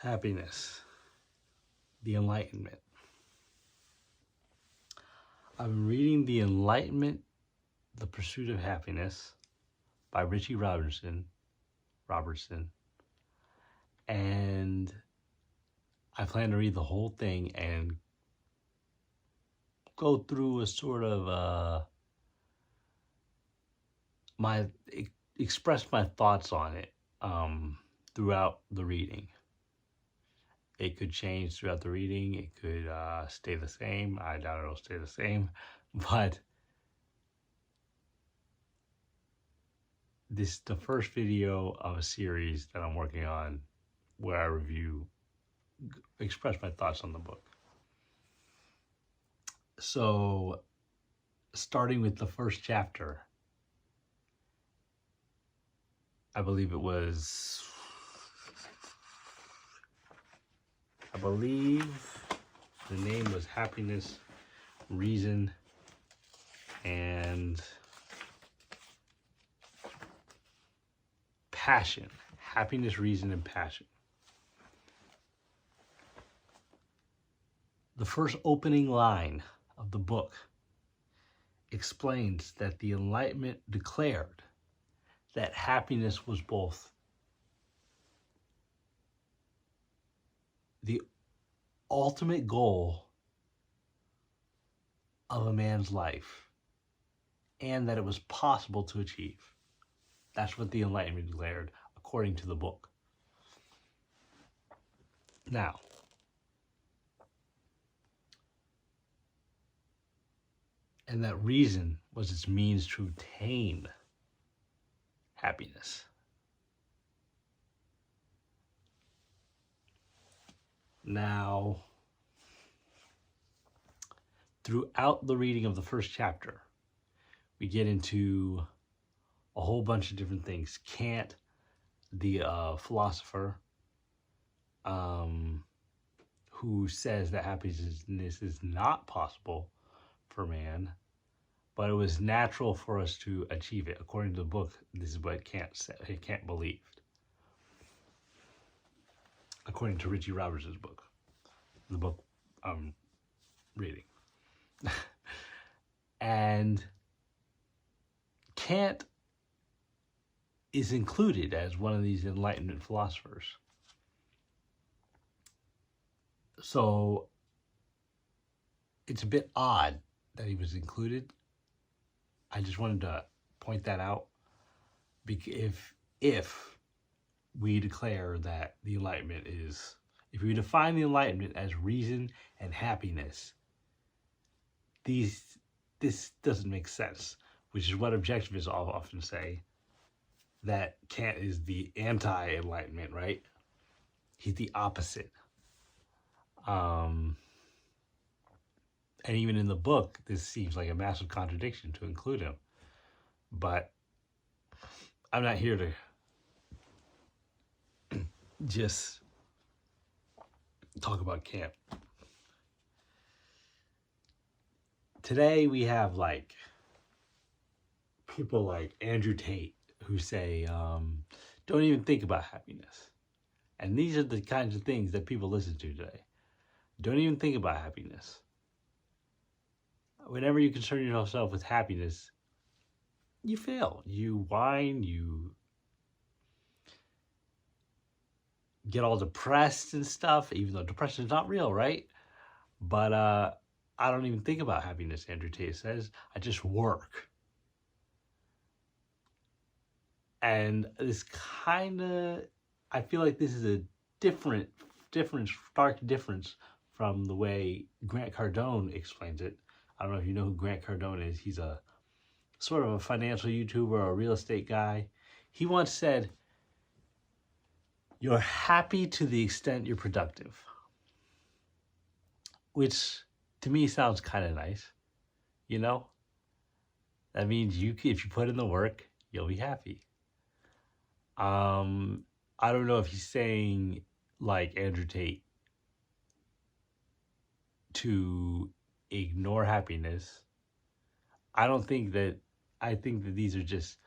Happiness, the Enlightenment. I'm reading The Enlightenment, The Pursuit of Happiness by Ritchie Robertson, and I plan to read the whole thing and go through a sort of express my thoughts on it throughout the reading. It could change throughout the reading. It could stay the same. I doubt it'll stay the same. But this is the first video of a series that I'm working on where I express my thoughts on the book. So, starting with the first chapter, I believe the name was Happiness, Reason, and Passion. Happiness, Reason, and Passion. The first opening line of the book explains that the Enlightenment declared that happiness was both the ultimate goal of a man's life and that it was possible to achieve. That's what the Enlightenment declared, according to the book. Now, and that reason was its means to obtain happiness. Now, throughout the reading of the first chapter, we get into a whole bunch of different things. Kant, the philosopher, who says that happiness is not possible for man, but it was natural for us to achieve it. According to the book, this is what Kant believed. According to Ritchie Robertson's book, the book I'm reading. And Kant is included as one of these Enlightenment philosophers. So it's a bit odd that he was included. I just wanted to point that out, because if we declare that the Enlightenment if we define the Enlightenment as reason and happiness, this doesn't make sense, which is what objectivists often say, that Kant is the anti-Enlightenment, right? He's the opposite. And even in the book, this seems like a massive contradiction to include him. But I'm not here to just talk about Kant. Today we have people like Andrew Tate who say, don't even think about happiness. And these are the kinds of things that people listen to today. Don't even think about happiness. Whenever you concern yourself with happiness, you fail. You whine, you get all depressed and stuff, even though depression is not real, right? But I don't even think about happiness, Andrew Tate says. I just work. And I feel like this is a stark difference from the way Grant Cardone explains it. I don't know if you know who Grant Cardone is. He's a sort of a financial YouTuber or a real estate guy. He once said, "You're happy to the extent you're productive," which to me sounds kind of nice. You know, that means if you put in the work, you'll be happy. I don't know if he's saying, like Andrew Tate, to ignore happiness. I think that these are just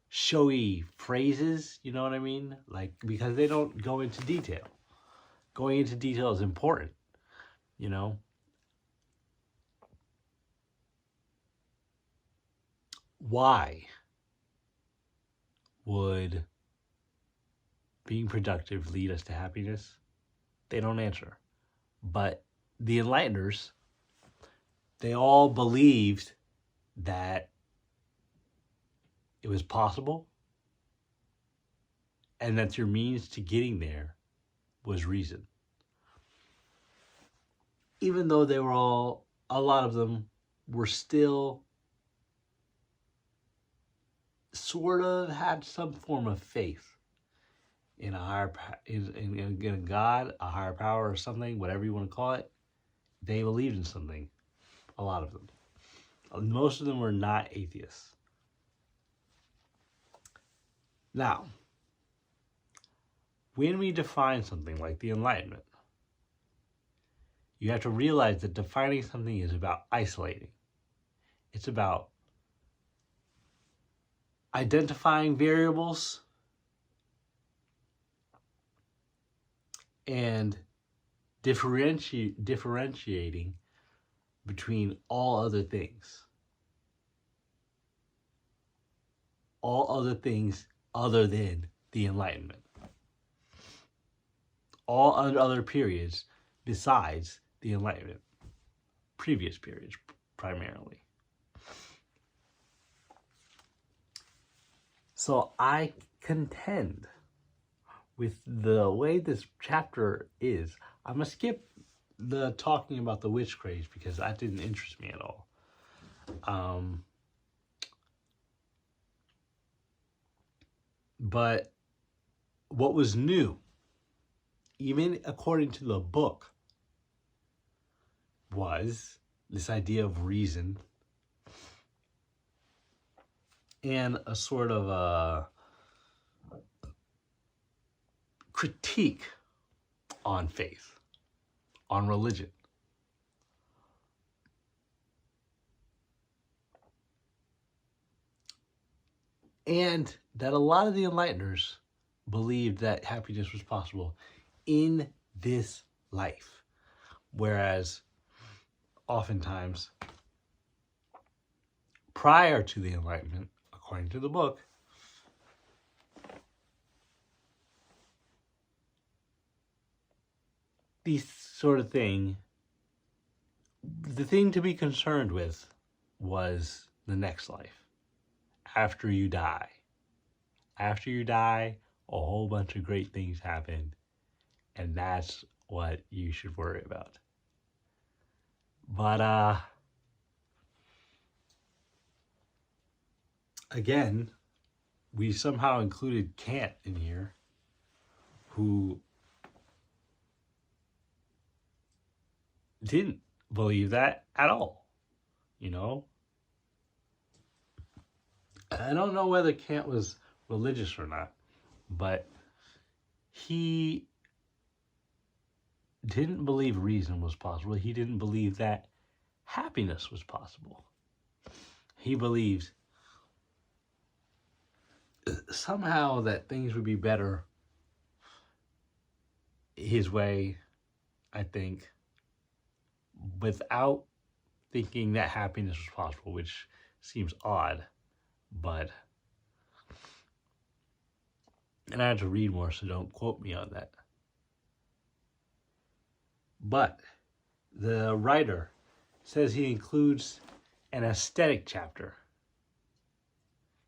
showy phrases, you know what I mean? Because they don't go into detail. going into detail is important, you know. Why would being productive lead us to happiness? They don't answer. But the Enlighteners, they all believed that it was possible and that your means to getting there was reason. Even though they were all, a lot of them were still sort of had some form of faith in a higher, in a God, a higher power or something, whatever you want to call it. They believed in something, a lot of them. Most of them were not atheists. Now, when we define something like the Enlightenment, you have to realize that defining something is about isolating. It's about identifying variables and differentiating between all other things. All other things other than the Enlightenment. All other periods besides the Enlightenment. Previous periods, primarily. So I contend with the way this chapter is. I'm going to skip the talking about the witch craze because that didn't interest me at all. But what was new, even according to the book, was this idea of reason and a sort of a critique on faith, on religion. And that a lot of the Enlighteners believed that happiness was possible in this life. Whereas, oftentimes, prior to the Enlightenment, according to the book, these sort of thing, the thing to be concerned with was the next life. After you die. After you die, a whole bunch of great things happen, and that's what you should worry about. But, again, we somehow included Kant in here, who didn't believe that at all, you know? I don't know whether Kant was religious or not, but he didn't believe reason was possible. He didn't believe that happiness was possible. He believed somehow that things would be better his way, I think, without thinking that happiness was possible, which seems odd, but, and I had to read more, so don't quote me on that. But the writer says he includes an aesthetic chapter.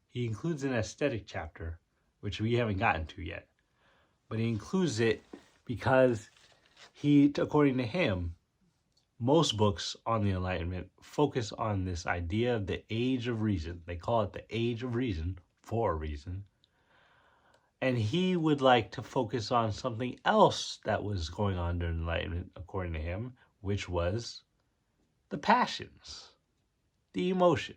He includes an aesthetic chapter, which we haven't gotten to yet. But he includes it because he, according to him, most books on the Enlightenment focus on this idea of the age of reason. They call it the age of reason for a reason. And he would like to focus on something else that was going on during the Enlightenment, according to him, which was the passions, the emotion,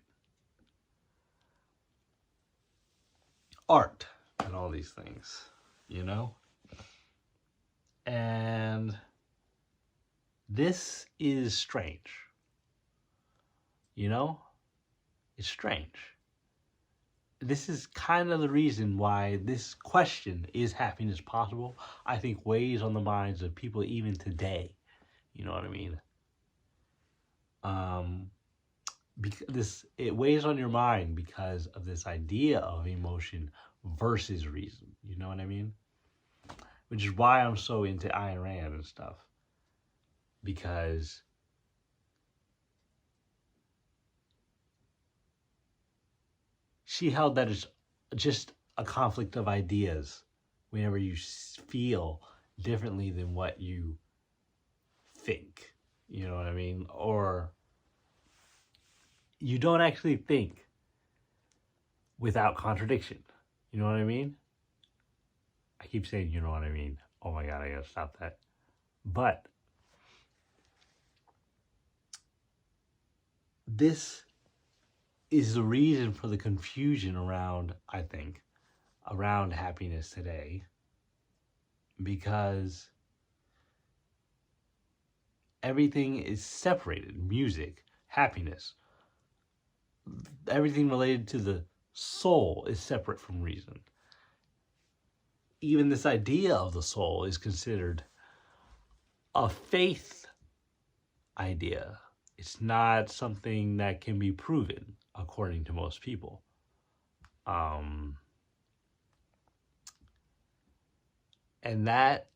art, and all these things, you know? And this is strange. You know? It's strange. this is kind of the reason why this question, is happiness possible, I think weighs on the minds of people even today. You know what I mean? Because it weighs on your mind because of this idea of emotion versus reason. You know what I mean? Which is why I'm so into Ayn Rand and stuff. Because she held that it's just a conflict of ideas whenever you feel differently than what you think. You know what I mean? Or you don't actually think without contradiction. You know what I mean? I keep saying, you know what I mean. Oh my God, I gotta stop that. But this is the reason for the confusion around, I think, around happiness today. Because everything is separated. Music, happiness, everything related to the soul is separate from reason. Even this idea of the soul is considered a faith idea. It's not something that can be proven, according to most people. And that,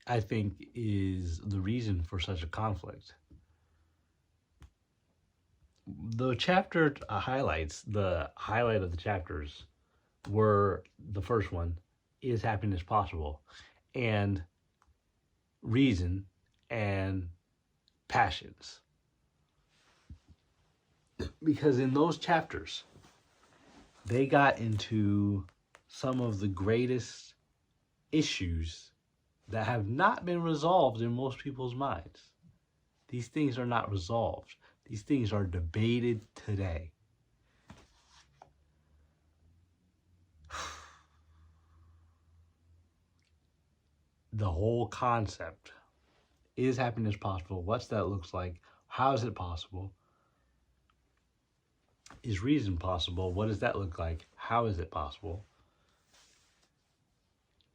I think, is the reason for such a conflict. The chapter highlights, the highlight of the chapters were the first one, is happiness possible? And reason and passions. Because in those chapters, they got into some of the greatest issues that have not been resolved in most people's minds. These things are not resolved. These things are debated today. The whole concept, is happiness possible? What's that looks like? How is it possible? Is reason possible? What does that look like? How is it possible?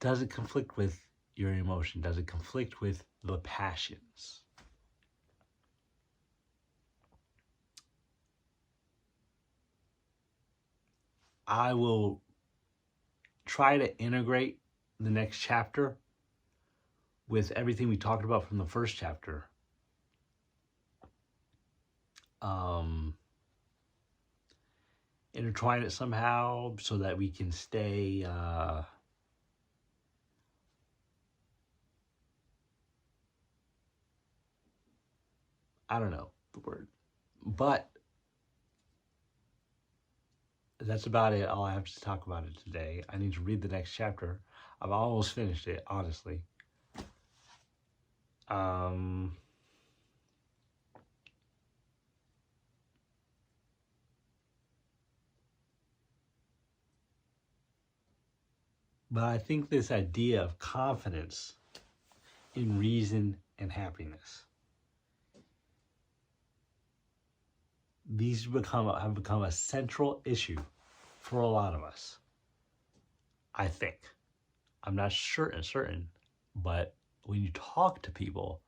Does it conflict with your emotion? Does it conflict with the passions? I will try to integrate the next chapter with everything we talked about from the first chapter. Intertwine it somehow so that we can stay I don't know the word, but that's about it. All I have to talk about it today. I need to read the next chapter. I've almost finished it, honestly. But I think this idea of confidence in reason and happiness, these have become a central issue for a lot of us. I think. I'm not certain, but when you talk to people,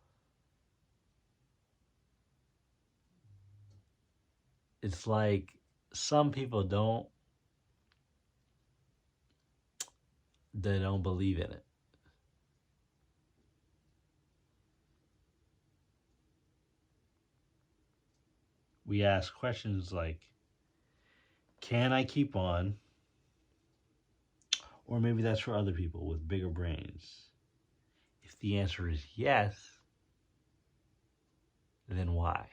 it's like some people they don't believe in it. We ask questions like, can I keep on? Or maybe that's for other people with bigger brains. If the answer is yes, then why?